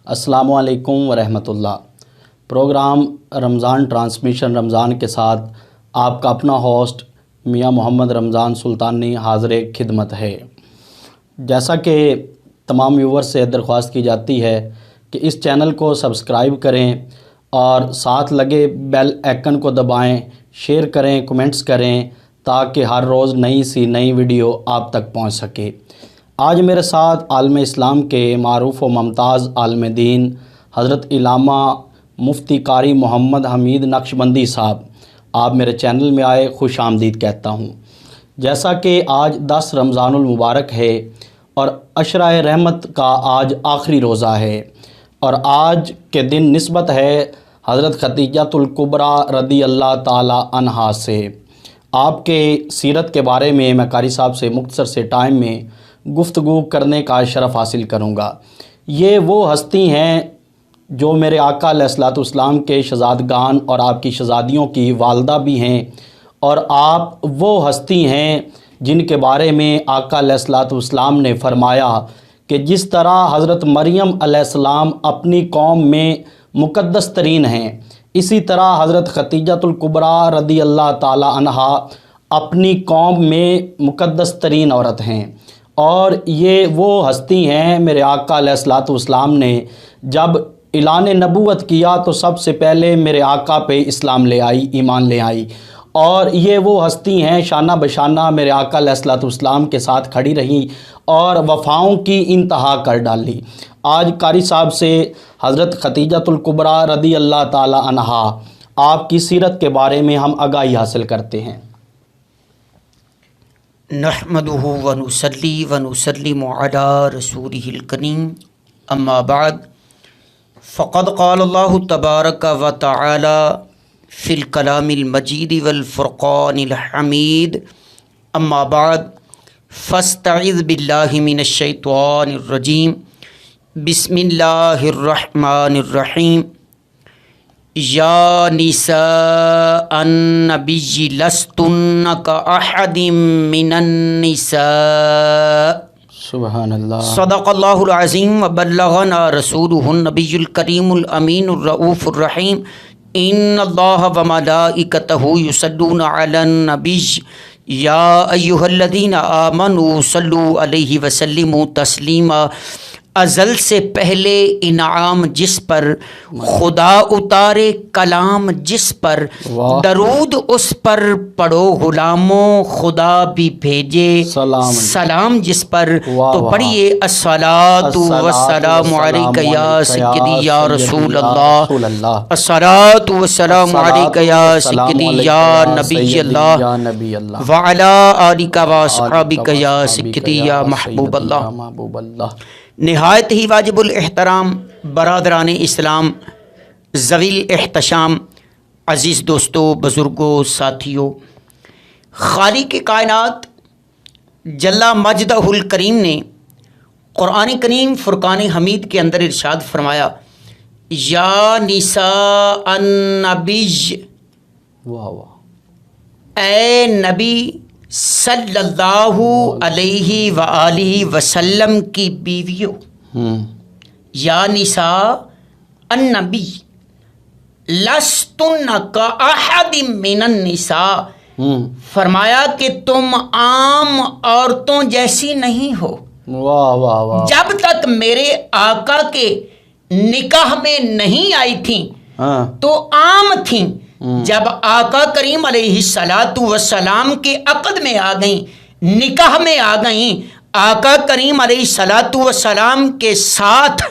السلام علیکم ورحمۃ اللہ۔ پروگرام رمضان ٹرانسمیشن رمضان کے ساتھ آپ کا اپنا ہوسٹ میاں محمد رمضان سلطانی حاضر خدمت ہے۔ جیسا کہ تمام ویور سے درخواست کی جاتی ہے کہ اس چینل کو سبسکرائب کریں اور ساتھ لگے بیل آئکن کو دبائیں، شیئر کریں، کمنٹس کریں تاکہ ہر روز نئی ویڈیو آپ تک پہنچ سکے۔ آج میرے ساتھ عالم اسلام کے معروف و ممتاز عالم دین حضرت علامہ مفتی قاری محمد حمید نقشبندی صاحب، آپ میرے چینل میں آئے، خوش آمدید کہتا ہوں۔ جیسا کہ آج 10 رمضان المبارک ہے اور عشرہ رحمت کا آج آخری روزہ ہے، اور آج کے دن نسبت ہے حضرت خدیجۃ الکبریٰ رضی اللہ تعالی عنہا سے۔ آپ کے سیرت کے بارے میں میں قاری صاحب سے مختصر سے ٹائم میں گفتگو کرنے کا شرف حاصل کروں گا۔ یہ وہ ہستی ہیں جو میرے آقا علیہ الصلوۃ والسلام کے شہزادگان اور آپ کی شہزادیوں کی والدہ بھی ہیں، اور آپ وہ ہستی ہیں جن کے بارے میں آقا علیہ الصلوۃ والسلام نے فرمایا کہ جس طرح حضرت مریم علیہ السلام اپنی قوم میں مقدس ترین ہیں، اسی طرح حضرت خدیجۃ الکبریٰ رضی اللہ تعالی عنہا اپنی قوم میں مقدس ترین عورت ہیں۔ اور یہ وہ ہستی ہیں، میرے آقا علیہ الصلوۃ والسلام نے جب اعلان نبوت کیا تو سب سے پہلے میرے آقا پہ اسلام لے آئی، ایمان لے آئی، اور یہ وہ ہستی ہیں شانہ بشانہ میرے آقا علیہ الصلوۃ والسلام کے ساتھ کھڑی رہیں اور وفاؤں کی انتہا کر ڈالی۔ آج قاری صاحب سے حضرت خدیجۃ الکبریٰ رضی اللہ تعالی عنہا آپ کی سیرت کے بارے میں ہم آگاہی حاصل کرتے ہیں۔ نحمدہ ونصلی ونسلم علی رسولہ الکریم، اما بعد، فقد قال اللہ تبارک و تعالی فی الکلام المجید والفرقان الحمید، اما بعد، فاستعذ باللہ من الشیطان الرجیم، بسم اللہ الرحمن الرحیم۔ یا نساء النبی لستن کاحد من النساء، سبحان اللہ، صدق اللہ العظیم وبلغنا رسولہ النبی الکریم الامین الرؤوف الرحیم۔ ان اللہ وملائکتہ یصلون علی النبی یا ایھا الذین آمنوا صلوا علیہ وسلموا تسلیما۔ ازل سے پہلے انعام جس پر، خدا اتارے کلام جس پر، درود اس پر پڑھو غلاموں، خدا بھی بھیجے سلام جس پر۔ تو پڑھیے الصلاۃ والسلام علیک یا سیدی یا رسول اللہ، الصلاۃ والسلام علیک یا سیدی یا نبی اللہ، وعلی آلک واصحابک یا سیدی یا محبوب اللہ۔ نہایت ہی واجب الاحترام برادران اسلام، ذوی الاحتشام، عزیز دوستو، بزرگوں، ساتھیوں، خالق کائنات جل مجدہ الکریم نے قرآن کریم فرقان حمید کے اندر ارشاد فرمایا، یا نساء النبی، اے نبی صلی اللہ علیہ وآلہ وسلم کی بیویوں، یا نساء النبی لستن کاحد من النساء، فرمایا کہ تم عام عورتوں جیسی نہیں ہو۔ جب تک میرے آقا کے نکاح میں نہیں آئی تھیں تو عام تھیں، جب آقا کریم علیہ الصلاۃ والسلام کے عقد میں آ گئیں، نکاح میں آ گئیں، آقا کریم علیہ الصلاۃ والسلام کے ساتھ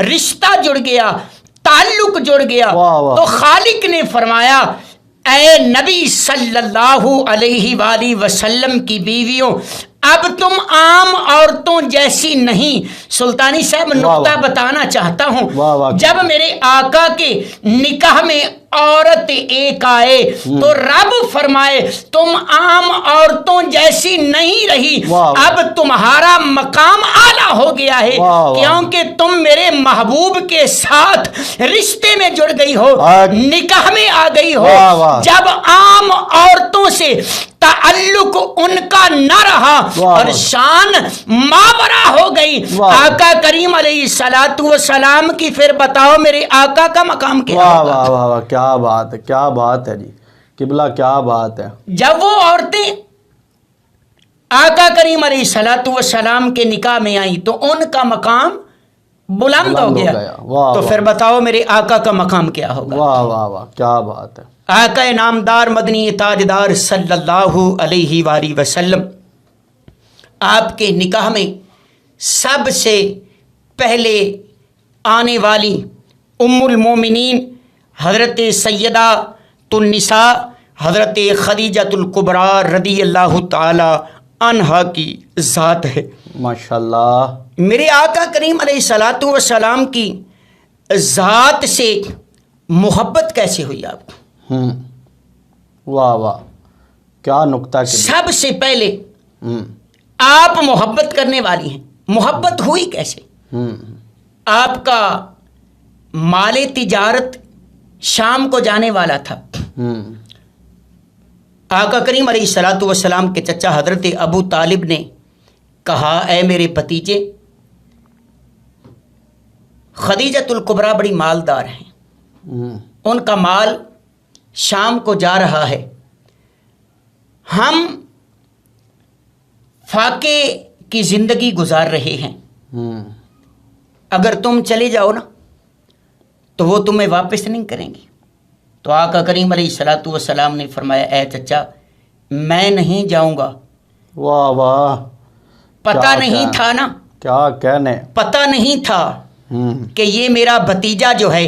رشتہ جڑ گیا، تعلق جڑ گیا، تو خالق نے فرمایا، اے نبی صلی اللہ علیہ وآلہ وسلم کی بیویوں، اب تم عام عورتوں جیسی نہیں۔ سلطانی صاحب نقطہ بتانا چاہتا ہوں، جب میرے آقا کے نکاح میں عورت ایک آئے تو رب فرمائے تم عام عورتوں جیسی نہیں رہی، اب تمہارا مقام اعلیٰ ہو گیا ہے، کیونکہ تم میرے محبوب کے ساتھ رشتے میں جڑ گئی ہو، نکاح میں آ گئی ہو۔ جب عام عورتوں سے تعلق ان کا نہ رہا اور شان ماورا ہو گئی آقا کریم علیہ الصلوۃ والسلام کی. پھر بتاؤ میرے آقا کا مقام کیا واہ ہوگا؟ واہ واہ واہ، کیا بات ہے، کیا بات ہے جی قبلہ، کیا بات ہے. جب وہ عورتیں آقا کریم علیہ الصلوۃ والسلام کے نکاح میں آئیں تو ان کا مقام بلند ہو گیا. تو پھر بتاؤ میرے آقا کا مقام کیا ہوگا؟ واہ واہ واہ، کیا بات ہے. آقا نامدار مدنی تاجدار صلی اللہ علیہ وآلہ وسلم آپ کے نکاح میں سب سے پہلے آنے والی ام المومنین حضرت سیدہ النساء حضرت خدیجۃ الکبریٰ رضی اللہ تعالی عنہا کی ذات ہے. ماشاءاللہ. میرے آقا کریم علیہ الصلوۃ والسلام کی ذات سے محبت کیسے ہوئی آپ کو؟ واہ واہ، کیا نکتہ. سب سے پہلے آپ محبت کرنے والی ہیں. محبت ہوئی کیسے؟ آپ کا مال تجارت شام کو جانے والا تھا. آقا کریم علیہ الصلوۃ والسلام کے چچا حضرت ابو طالب نے کہا اے میرے بھتیجے، خدیجۃ الکبریٰ بڑی مالدار ہیں، ان کا مال شام کو جا رہا ہے، ہم فاقے کی زندگی گزار رہے ہیں، اگر تم چلے جاؤ نا تو وہ تمہیں واپس نہیں کریں گی. تو آقا کریم علیہ الصلوۃ والسلام نے فرمایا اے چچا میں نہیں جاؤں گا. واہ واہ، پتہ نہیں تھا نا، کیا کہنے، پتہ نہیں تھا کہ یہ میرا بھتیجا جو ہے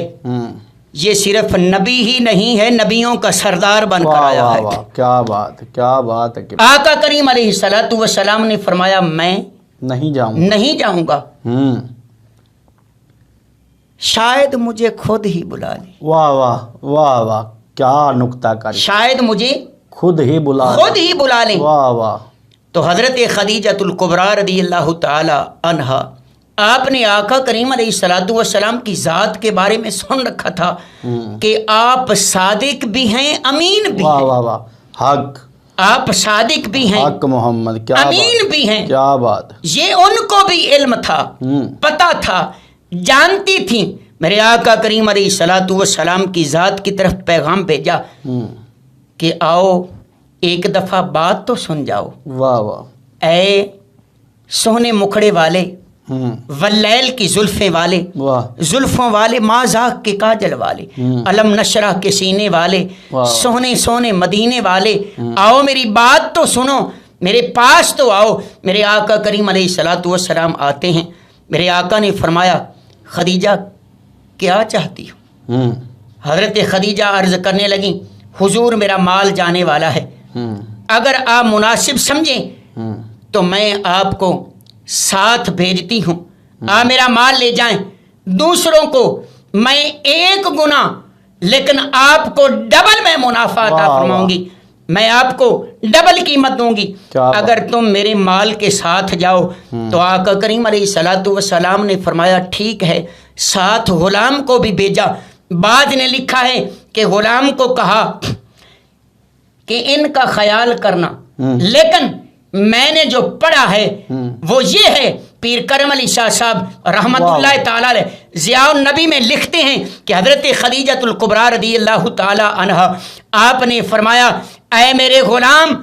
یہ صرف نبی ہی نہیں ہے، نبیوں کا سردار بن کر آیا ہے. کیا بات ہے، کیا بات ہے. آقا کریم علیہ الصلوۃ والسلام نے فرمایا میں نہیں جاؤں گا، شاید مجھے خود ہی بلا لے. واہ واہ واہ واہ، کیا نکتہ کاری. شاید مجھے خود ہی بلا لیں. واہ واہ. تو حضرت خدیجۃ الکبریٰ رضی اللہ تعالی عنہا آپ نے آقا کریم علیہ الصلوۃ والسلام کی ذات کے بارے میں سن رکھا تھا کہ آپ صادق بھی ہیں، امین بھی ہیں. واہ واہ واہ، حق، آپ صادق بھی ہیں، حق محمد، کیا امین بھی ہیں. کیا بات. یہ ان کو بھی علم تھا، پتہ تھا، جانتی تھیں. میرے آقا کریم علیہ الصلوۃ والسلام کی ذات کی طرف پیغام بھیجا کہ آؤ ایک دفعہ بات تو سن جاؤ. واہ واہ. اے سونے مکھڑے والے، واللیل کی زلفیں والے، زلفوں والے، مازاق کے کاجل والے، علم نشرح کے سینے والے، سونے سونے مدینے والے، آؤ میری بات تو سنو، میرے پاس تو آؤ. میرے آقا کریم علیہ الصلوۃ والسلام آتے ہیں. میرے آقا نے فرمایا خدیجہ کیا چاہتی ہو؟ حضرت خدیجہ عرض کرنے لگیں حضور میرا مال جانے والا ہے، اگر آپ مناسب سمجھیں تو میں آپ کو ساتھ بھیجتی ہوں، آپ میرا مال لے جائیں. دوسروں کو میں 1 گنا لیکن آپ کو ڈبل میں منافع عطا فرماؤں گی، میں آپ کو ڈبل قیمت دوں گی اگر تم میرے مال کے ساتھ جاؤ. تو آقا کریم علیہ الصلوۃ والسلام نے فرمایا ٹھیک ہے. ساتھ غلام کو بھی بھیجا. بعد نے لکھا ہے کہ غلام کو کہا کہ ان کا خیال کرنا، لیکن میں نے جو پڑھا ہے وہ یہ ہے. پیر کرم علی شاہ صاحب رحمت اللہ تعالی علیہ ضیاء النبی میں لکھتے ہیں کہ حضرت خدیجۃ الکبریٰ رضی اللہ تعالی عنہا آپ نے فرمایا اے میرے غلام،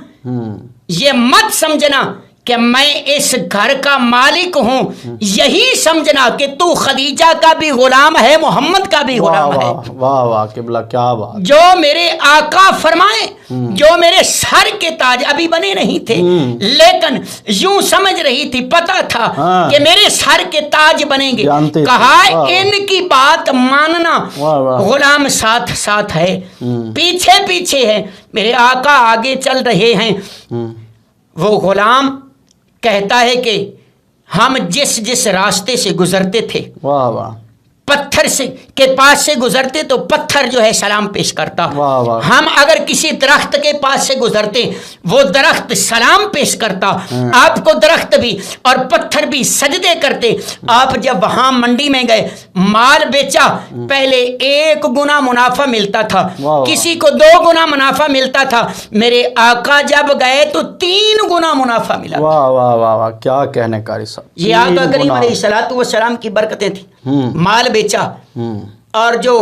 یہ مت سمجھنا کہ میں اس گھر کا مالک ہوں، یہی سمجھنا کہ تو خدیجہ کا بھی غلام ہے، محمد کا بھی غلام ہے. واہ واہ قبلہ، کیا بات. جو میرے آقا فرمائے، جو میرے سر کے تاج ابھی بنے نہیں تھے لیکن یوں سمجھ رہی تھی، پتا تھا کہ میرے سر کے تاج بنیں گے. کہا ان کی بات ماننا. غلام ساتھ ساتھ ہے، پیچھے پیچھے ہے. میرے آقا آگے چل رہے ہیں. وہ غلام کہتا ہے کہ ہم جس راستے سے گزرتے تھے، واہ واہ، پتھر سے کے پاس سے گزرتے تو پتھر جو ہے سلام پیش کرتا. ہم اگر کسی درخت کے پاس سے گزرتے وہ درخت سلام پیش کرتا. آپ کو درخت بھی اور پتھر بھی سجدے کرتے. آپ جب وہاں منڈی میں گئے مال بیچا پہلے 1 گنا منافع ملتا تھا، واہ واہ۔ کسی کو 2 گنا منافع ملتا تھا، میرے آقا جب گئے تو 3 گنا منافع ملا۔ واہ واہ واہ واہ، کیا کہنے قاری صاحب، یہ آقا 3 کریم گنا۔ علیہ الصلوۃ والسلام کی برکتیں تھیں۔ مال بیچا اور جو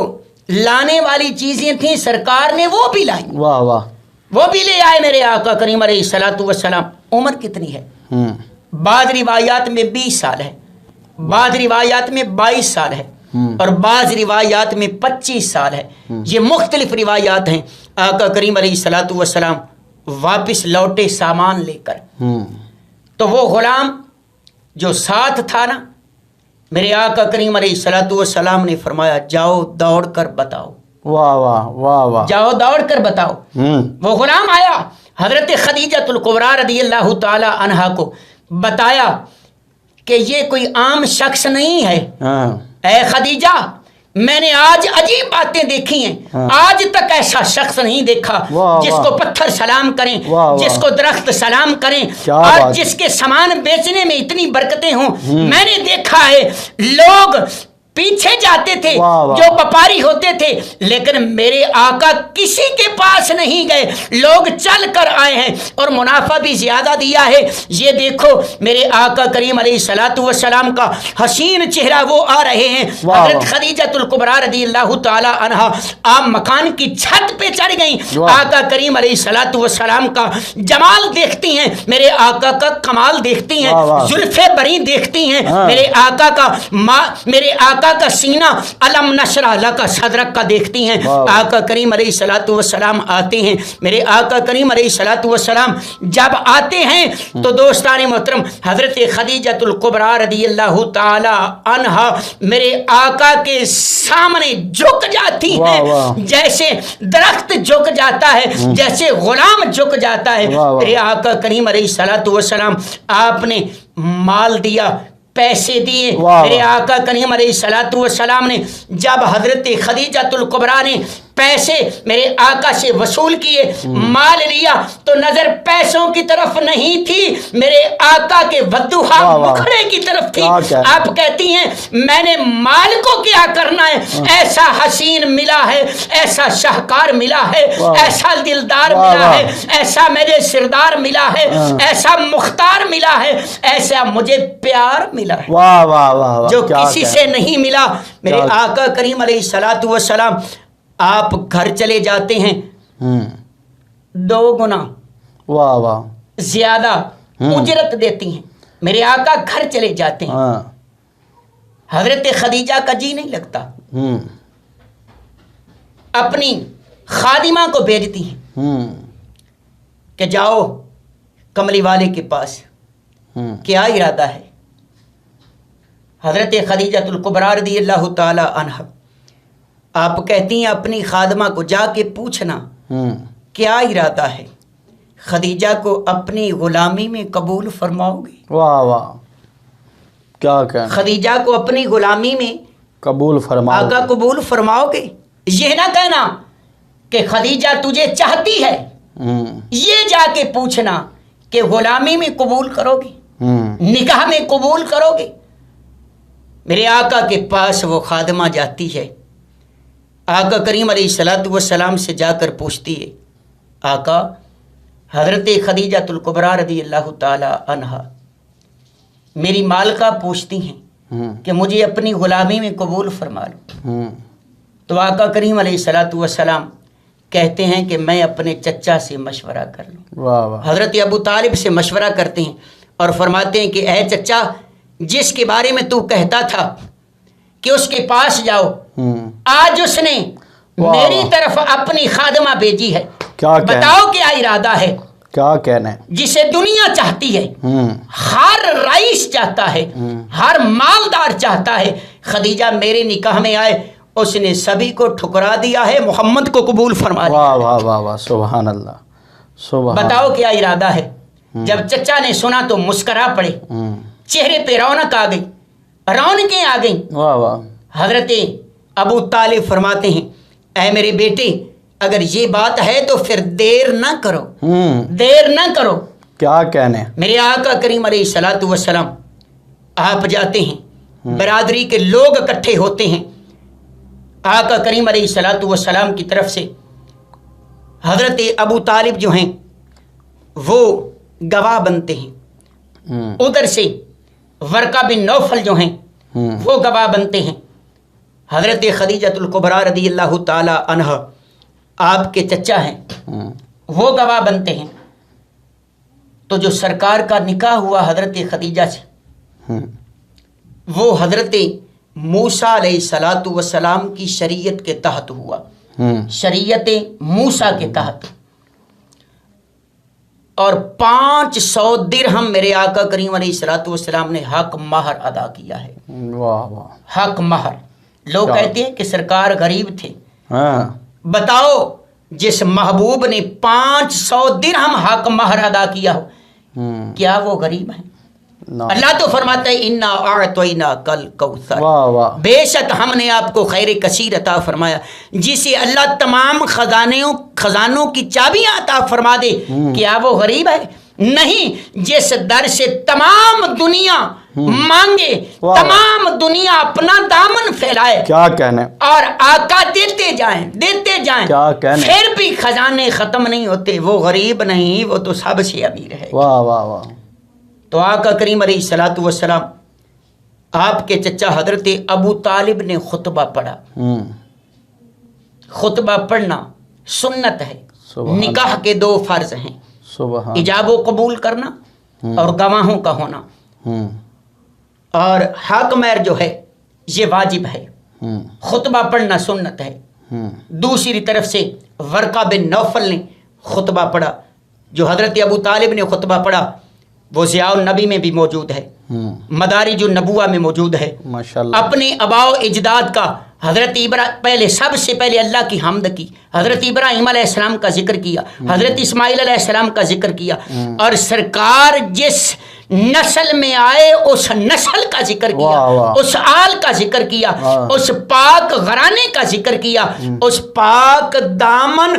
لانے والی چیزیں تھیں سرکار نے وہ بھی لائیں، واہ واہ، وہ بھی لے آئے میرے آقا کریم علیہ الصلوۃ والسلام۔ عمر کتنی ہے؟ بعض روایات میں 20 سال ہے، بعض روایات میں 22 سال ہے، اور بعض روایات میں 25 سال ہے۔ یہ مختلف روایات ہیں۔ آقا کریم علیہ الصلوۃ والسلام واپس لوٹے سامان لے کر، تو وہ غلام جو ساتھ تھا نا، میرے آقا کریم علیہ الصلوۃ والسلام نے فرمایا جاؤ دوڑ کر بتاؤ، واہ واہ واہ واہ، جاؤ دوڑ کر بتاؤ۔ وہ غلام آیا، حضرت خدیجہ الکبریٰ رضی اللہ تعالی عنہا کو بتایا کہ یہ کوئی عام شخص نہیں ہے، اے خدیجہ میں نے آج عجیب باتیں دیکھی ہیں، آج تک ایسا شخص نہیں دیکھا جس کو پتھر سلام کریں، جس کو درخت سلام کریں، اور جس کے سامان بیچنے میں اتنی برکتیں ہوں۔ میں نے دیکھا ہے لوگ پیچھے جاتے تھے جو وپاری ہوتے تھے، لیکن میرے آقا کسی کے پاس نہیں گئے، لوگ چل کر آئے ہیں اور منافع بھی زیادہ دیا ہے۔ یہ دیکھو میرے آقا کریم علیہ الصلوۃ والسلام کا حسین چہرہ وہ آ رہے ہیں۔ حضرت خدیجہ الکبریٰ رضی اللہ تعالی عنہا آپ مکان کی چھت پہ چڑھ گئیں، آقا کریم علیہ الصلوۃ والسلام کا جمال دیکھتی ہیں، میرے آقا کا کمال دیکھتی ہیں، زلفیں بری دیکھتی ہیں، میرے آقا کا سینہ علم نشرح لک صدرک کا دیکھتی ہیں۔ آقا کریم علیہ الصلوۃ والسلام آتے ہیں، میرے آقا کریم علیہ الصلوۃ والسلام جب آتے ہیں تو دوستان محترم حضرت خدیجہ الکبریٰ رضی اللہ تعالی عنہا میرے آقا کے سامنے جھک جاتی ہیں، جیسے درخت جھک جاتا ہے، جیسے غلام جھک جاتا ہے۔ میرے آقا کریم علیہ الصلوۃ والسلام آپ نے مال دیا، پیسے دیے۔ میرے آقا کریم علیہ الصلوۃ والسلام نے جب حضرت خدیجہ الکبریٰ نے پیسے میرے آقا سے وصول کیے، مال لیا، تو نظر پیسوں کی طرف نہیں تھی، میرے آقا کے ودوہا مکھڑے کی طرف تھی۔ آپ کہتی ہیں میں نے مال کو کیا کرنا ہے، ایسا حسین ملا ہے، ایسا شاہکار ملا ہے، ایسا دلدار ملا ہے، ایسا میرے سردار ملا ہے، ایسا مختار ملا ہے، ایسا مجھے پیار ملا ہے جو کسی سے نہیں ملا۔ میرے آقا کریم علیہ الصلوۃ والسلام آپ گھر چلے جاتے ہیں، 2 گنا زیادہ اجرت دیتی ہیں، میرے آقا گھر چلے جاتے ہیں۔ حضرت خدیجہ کا جی نہیں لگتا، اپنی خادمہ کو بھیجتی ہیں کہ جاؤ کملی والے کے پاس، کیا ارادہ ہے؟ حضرت خدیجہ الکبریٰ رضی اللہ تعالی عنہا آپ کہتی ہیں اپنی خادمہ کو جا کے پوچھنا کیا ارادہ ہے، خدیجہ کو اپنی غلامی میں قبول فرماؤ گے؟ واہ واہ، کیا کہنا، خدیجہ کو اپنی غلامی میں قبول فرماؤ آقا قبول فرماؤ گے؟ یہ نہ کہنا کہ خدیجہ تجھے چاہتی ہے، یہ جا کے پوچھنا کہ غلامی میں قبول کرو گے، نکاح میں قبول کرو گے؟ میرے آقا کے پاس وہ خادمہ جاتی ہے، آقا کریم علیہ الصلوۃ والسلام سے جا کر پوچھتی ہے آقا حضرت خدیجہ الکبریٰ رضی اللہ تعالی عنہا میری مالکہ پوچھتی ہیں کہ مجھے اپنی غلامی میں قبول فرما لو۔ تو آقا کریم علیہ الصلوۃ والسلام کہتے ہیں کہ میں اپنے چچا سے مشورہ کر لوں۔ حضرت ابو طالب سے مشورہ کرتے ہیں اور فرماتے ہیں کہ اے چچا، جس کے بارے میں تو کہتا تھا کہ اس کے پاس جاؤ، آج اس نے میری طرف اپنی خادمہ بھیجی ہے، بتاؤ کیا ارادہ ہے؟ کیا کہنا ہے؟ جسے دنیا چاہتی ہے، ہر رئیس چاہتا ہے، ہر مالدار چاہتا ہے خدیجہ میرے نکاح میں آئے، اس نے سبھی کو ٹھکرا دیا ہے، محمد کو قبول فرما لیا۔ واہ واہ واہ واہ، سبحان اللہ، سبحان، بتاؤ کیا ارادہ ہے؟ جب چچا نے سنا تو مسکرا پڑے، چہرے پہ رونق آ گئی، رونقیں آ گئیں۔ واہ واہ، حضرت ابو طالب فرماتے ہیں اے میرے بیٹے اگر یہ بات ہے تو پھر دیر نہ کرو، دیر نہ کرو۔ کیا کہنے؟ میرے آقا کریم علیہ الصلوۃ والسلام آپ جاتے ہیں، برادری کے لوگ اکٹھے ہوتے ہیں، آقا کریم علیہ الصلوۃ والسلام کی طرف سے حضرت ابو طالب جو ہیں وہ گواہ بنتے ہیں، ادھر سے ورقہ بن نوفل جو ہیں وہ گواہ بنتے ہیں، حضرت خدیجۃ الکبریٰ رضی اللہ تعالی عنہا آپ کے چچا ہیں وہ گواہ بنتے ہیں۔ تو جو سرکار کا نکاح ہوا حضرت خدیجہ سے وہ حضرت موسیٰ علیہ الصلوۃ والسلام کی شریعت کے تحت ہوا، شریعت موسیٰ کے تحت، اور 500 درہم میرے آقا کریم علیہ الصلوۃ والسلام نے حق مہر ادا کیا ہے۔ واہ واہ، حق مہر، لوگ کہتے ہیں کہ سرکار غریب تھے، بتاؤ جس محبوب نے 500 درہم حق مہر ادا کیا ہو کیا وہ غریب ہیں؟ اللہ تو فرماتا ہے انا اعطیناک الکوثر، بے شک ہم نے آپ کو خیر کثیر عطا فرمایا۔ جسے اللہ تمام خزانوں کی چابیاں عطا فرما دے کیا وہ غریب ہے؟ نہیں، جس در سے تمام دنیا مانگے، تمام دنیا اپنا دامن پھیلائے، کیا کہنے، اور آقا دیتے جائیں کیا کہنے، پھر بھی خزانے ختم نہیں ہوتے، وہ غریب نہیں، وہ تو سب سے امیر ہے۔ واہ واہ واہ۔ تو آقا کریم علیہ الصلوۃ والسلام آپ کے چچا حضرت ابو طالب نے خطبہ پڑھا۔ خطبہ پڑھنا سنت ہے، نکاح کے 2 فرض ہیں، ایجاب و قبول کرنا اور گواہوں کا ہونا، اور حق مہر جو ہے یہ واجب ہے، خطبہ پڑھنا سنت ہے۔ دوسری طرف سے ورقہ بن نوفل نے خطبہ پڑھا، جو حضرت ابو طالب نے خطبہ پڑھا وہ ضیاء النبی میں بھی موجود ہے، مدارج النبوہ میں موجود ہے۔ ماشاءاللہ، اپنے آباء و اجداد کا حضرت پہلے سب سے پہلے اللہ کی حمد کی، حضرت ابراہیم علیہ السلام کا ذکر کیا، حضرت اسماعیل علیہ السلام کا ذکر کیا، اور سرکار جس نسل میں آئے اس نسل کا ذکر کیا، اس آل کا ذکر کیا، اس پاک گھرانے کا ذکر کیا، اس پاک دامن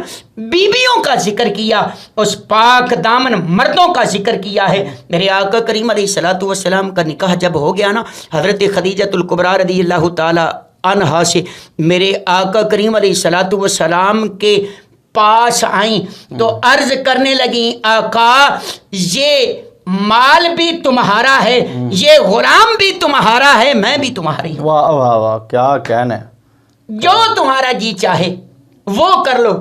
بیویوں کا ذکر کیا، اس پاک دامن مردوں کا ذکر کیا ہے۔ میرے آقا کریم علیہ الصلوۃ والسلام کا نکاح جب ہو گیا نا حضرت خدیجۃ الکبریٰ رضی اللہ تعالی عنہا سے، میرے آقا کریم علیہ الصلوۃ والسلام کے پاس آئیں تو عرض کرنے لگیں آقا یہ مال بھی تمہارا ہے، یہ غلام بھی تمہارا ہے، میں بھی تمہاری ہوں۔ واہ واہ واہ، کیا کہنا ہے، جو تمہارا جی چاہے وہ کر لو،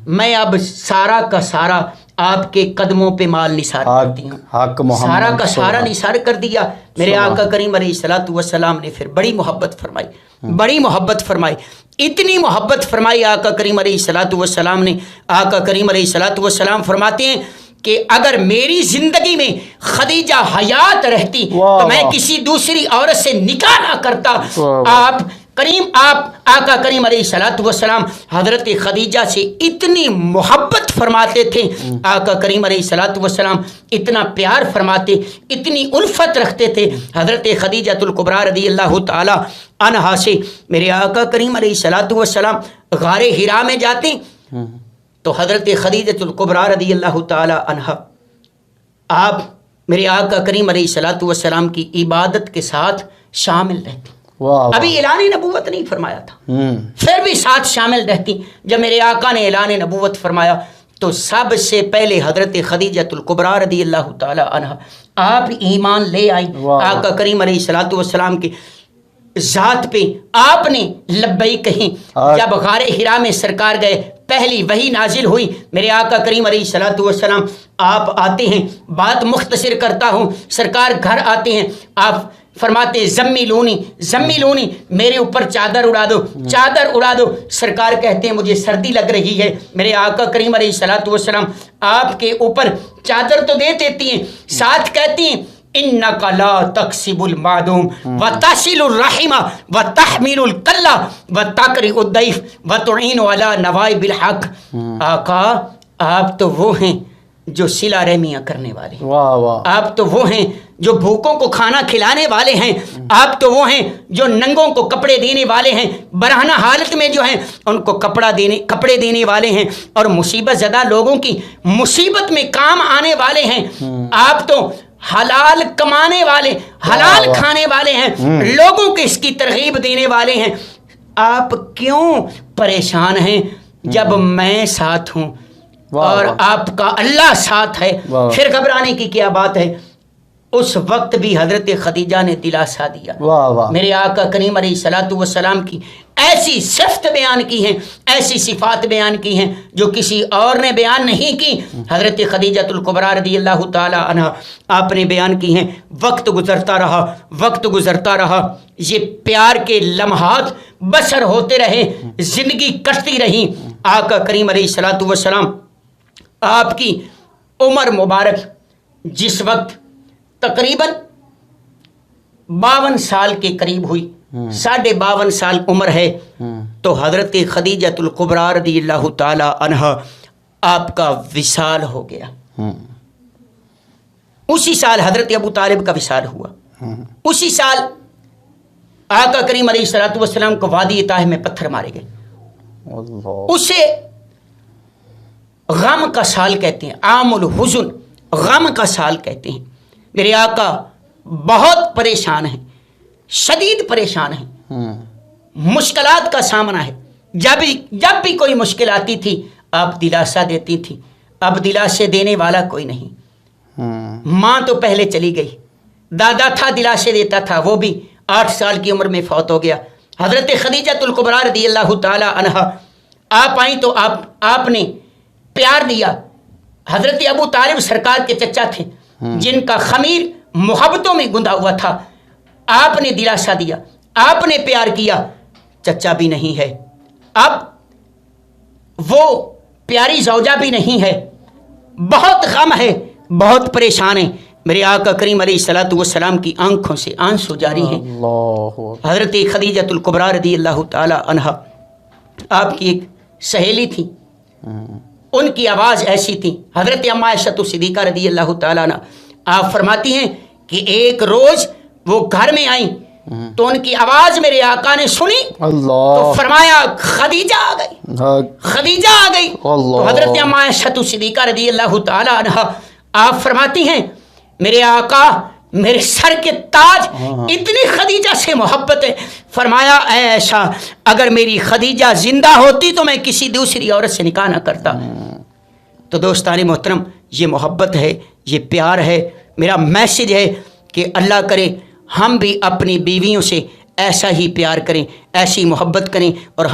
میں اب سارا کا سارا آپ کے قدموں پہ مال نثار کرتی ہوں۔ سارا کا سارا نثار کر دیا۔ میرے آقا کریم علیہ الصلوۃ والسلام نے پھر بڑی محبت فرمائی، بڑی محبت فرمائی، اتنی محبت فرمائی آقا کریم علیہ الصلوۃ والسلام نے۔ آقا کریم علیہ الصلوۃ والسلام فرماتے ہیں کہ اگر میری زندگی میں خدیجہ حیات رہتی تو میں کسی دوسری عورت سے نکاح نہ کرتا۔ آپ آقا کریم علیہ الصلوۃ والسلام حضرت خدیجہ سے اتنی محبت فرماتے تھے، آقا کریم علیہ الصلوۃ والسلام اتنا پیار فرماتے، اتنی الفت رکھتے تھے حضرت خدیجۃ الکبریٰ رضی اللہ تعالی عنہا سے۔ میرے آقا کریم علیہ الصلوۃ والسلام غار حرا میں جاتے تو حضرت خدیجۃ الکبریٰ رضی اللہ تعالی عنہا آپ میرے آقا کریم علیہ الصلوۃ والسلام کی عبادت کے ساتھ شامل رہتی۔ ابھی اعلان نبوت نہیں فرمایا تھا، پھر بھی ساتھ شامل رہتی۔ جب میرے آقا نے اعلان نبوت فرمایا تو سب سے پہلے حضرت خدیجۃ الکبریٰ رضی اللہ تعالی عنہا آپ ایمان لے آئیں آقا کریم علیہ الصلوۃ والسلام کی ذات پہ۔ آپ نے لبیک کہیں۔ جب غار حرا میں سرکار گئے پہلی وحی نازل ہوئی، میرے آقا کریم علیہ الصلوۃ والسلام آپ آتے ہیں، بات مختصر کرتا ہوں، سرکار گھر آتے ہیں، آپ فرماتے زمیلونی میرے اوپر چادر اڑا دو، چادر اڑا دو۔ سرکار کہتے ہیں مجھے سردی لگ رہی ہے۔ میرے آقا کریم علیہ الصلوۃ والسلام آپ کے اوپر چادر تو دے دیتی ہیں، ساتھ کہتی ہیں انک لا تکسب المعدوم وتصل الرحم وتحمل الکلہ وتقرئ الضیف وتعین علی نوائب الحق۔ آقا آپ تو وہ ہیں جو صلہ رحمیاں کرنے والے، آپ تو وہ ہیں جو بھوکوں کو کھانا کھلانے والے ہیں، آپ تو وہ ہیں جو ننگوں کو کپڑے دینے والے ہیں، برہنہ حالت میں جو ہیں ان کو کپڑے دینے والے ہیں، اور مصیبت زدہ لوگوں کی مصیبت میں کام آنے والے ہیں۔ آپ تو حلال کمانے والے، حلال کھانے والے ہیں، لوگوں کو اس کی ترغیب دینے والے ہیں، آپ کیوں پریشان ہیں جب میں ساتھ ہوں اور آپ کا اللہ ساتھ ہے؟ پھر گھبرانے کی کیا بات ہے؟ اس وقت بھی حضرت خدیجہ نے دلاسا دیا۔ میرے آقا کریم علیہ الصلوۃ والسلام کی ایسی صفت بیان کی ہیں، ایسی صفات بیان کی ہیں جو کسی اور نے بیان نہیں کی۔ حضرت خدیجہ الکبریٰ رضی اللہ تعالی عنہ آپ نے بیان کی ہیں۔ وقت گزرتا رہا، وقت گزرتا رہا، یہ پیار کے لمحات بسر ہوتے رہے، زندگی کٹتی رہی۔ آقا کریم علیہ الصلوۃ والسلام آپ کی عمر مبارک جس وقت تقریباً 52 سال کے قریب ہوئی، 52.5 سال عمر ہے، تو حضرت خدیجہ الکبریٰ رضی اللہ تعالی عنہ آپ کا وصال ہو گیا۔ اسی سال حضرت ابو طالب کا وصال ہوا، اسی سال آقا کریم علیہ الصلوۃ والسلام کو وادی طائف میں پتھر مارے گئے۔ اسے غم کا سال کہتے ہیں، عام الحزن، غم کا سال کہتے ہیں۔ میرے آقا بہت پریشان ہیں، شدید پریشان ہیں، مشکلات کا سامنا ہے۔ جب بھی کوئی مشکل آتی تھی آپ دلاسا دیتی تھی، اب دلاسے دینے والا کوئی نہیں۔ ماں تو پہلے چلی گئی، دادا تھا دلاسے دیتا تھا، وہ بھی 8 سال کی عمر میں فوت ہو گیا۔ حضرت خدیجہ الکبریٰ رضی اللہ تعالی عنہ آپ آئیں تو آپ نے پیار دیا۔ حضرت ابو طالب سرکار کے چچا تھے جن کا خمیر محبتوں میں گندھا ہوا تھا، آپ نے دلاسا دیا، آپ نے پیار کیا۔ چچا بھی نہیں ہے، اب وہ پیاری زوجہ بھی نہیں ہے، بہت غم ہے، بہت پریشان ہے۔ میرے آقا کریم علیہ الصلوۃ والسلام کی آنکھوں سے آنسو جاری ہیں۔ حضرت خدیجہ الکبریٰ رضی اللہ تعالی عنہ آپ کی ایک سہیلی تھی، ان کی آواز ایسی تھی، حضرت اما عائشہ صدیقہ رضی اللہ تعالیٰ عنہ، آپ فرماتی ہیں کہ ایک روز وہ گھر میں آئیں تو ان کی آواز میرے آقا نے سنی تو فرمایا خدیجہ آ گئی، خدیجہ آ گئی۔ تو حضرت اما عائشہ صدیقہ رضی اللہ تعالیٰ عنہ آپ فرماتی ہیں میرے آقا میرے سر کے تاج، اتنی خدیجہ سے محبت ہے۔ فرمایا اے عائشہ اگر میری خدیجہ زندہ ہوتی تو میں کسی دوسری عورت سے نکاح نہ کرتا۔ تو دوستان محترم، یہ محبت ہے، یہ پیار ہے۔ میرا میسج ہے کہ اللہ کرے ہم بھی اپنی بیویوں سے ایسا ہی پیار کریں، ایسی محبت کریں اور